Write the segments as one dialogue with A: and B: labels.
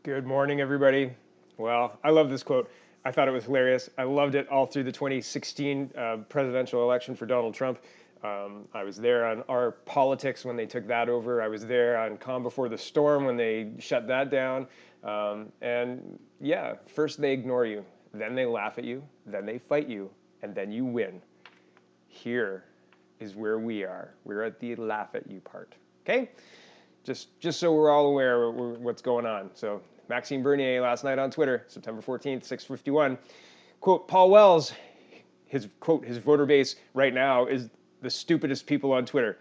A: Good morning, everybody. Well, I love this quote. I thought it was hilarious. I loved it all through the 2016 presidential election for Donald Trump. I was there on Our Politics when they took that over. I was there on Calm Before the Storm when they shut that down. And yeah, first they ignore you, then they laugh at you, then they fight you, and then you win. Here is where we are. We're at the laugh at you part. Okay? Just so we're all aware of what's going on. So Maxime Bernier last night on Twitter, September 14th, 6:51, quote, Paul Wells, his voter base right now is the stupidest people on Twitter.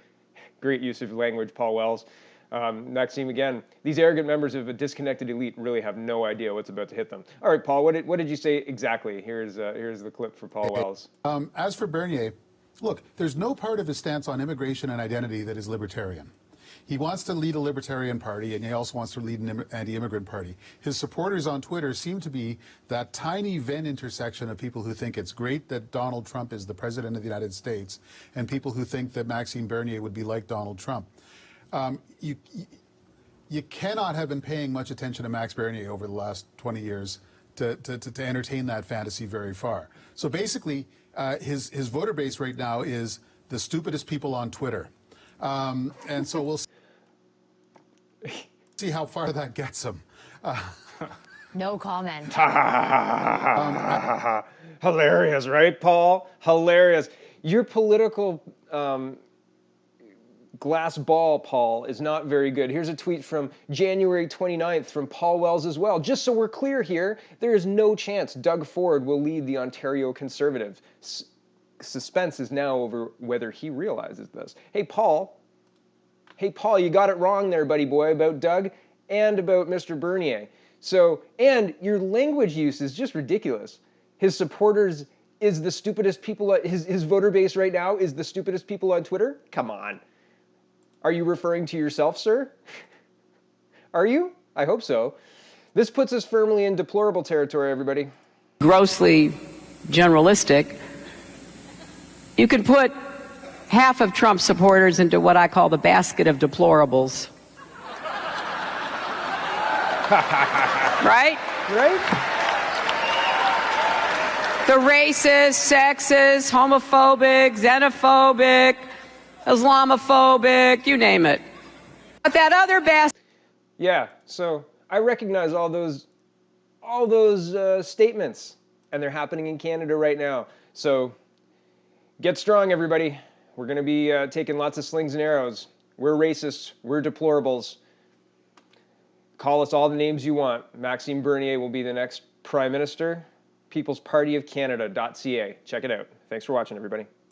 A: Great use of language, Paul Wells. Maxime again, these arrogant members of a disconnected elite really have no idea what's about to hit them. All right, Paul, what did you say exactly? Here's the clip for Paul Wells.
B: As for Bernier, look, there's no part of his stance on immigration and identity that is libertarian. He wants to lead a libertarian party, and he also wants to lead an anti-immigrant party. His supporters on Twitter seem to be that tiny Venn intersection of people who think it's great that Donald Trump is the president of the United States and people who think that Maxime Bernier would be like Donald Trump. You cannot have been paying much attention to Max Bernier over the last 20 years to entertain that fantasy very far. So basically, his voter base right now is the stupidest people on Twitter. And so we'll see how far that gets him.
C: No comment.
A: Hilarious, right, Paul? Hilarious. Your political glass ball, Paul, is not very good. Here's a tweet from January 29th from Paul Wells as well. Just so we're clear here, there is no chance Doug Ford will lead the Ontario Conservatives. Suspense is now over whether he realizes this. Hey, Paul, you got it wrong there, buddy boy, about Doug and about Mr. Bernier. So, and your language use is just ridiculous. His supporters is the stupidest people, his voter base right now is the stupidest people on Twitter? Come on. Are you referring to yourself, sir? Are you? I hope so. This puts us firmly in deplorable territory, everybody.
D: Grossly generalistic. You can put half of Trump's supporters into what I call the basket of deplorables. Right?
A: Right?
D: The racist, sexist, homophobic, xenophobic, Islamophobic, you name it. But that other basket...
A: Yeah, so I recognize all those statements, and they're happening in Canada right now. So get strong, everybody. We're going to be taking lots of slings and arrows. We're racists. We're deplorables. Call us all the names you want. Maxime Bernier will be the next Prime Minister. People's Party of Canada.ca. Check it out. Thanks for watching, everybody.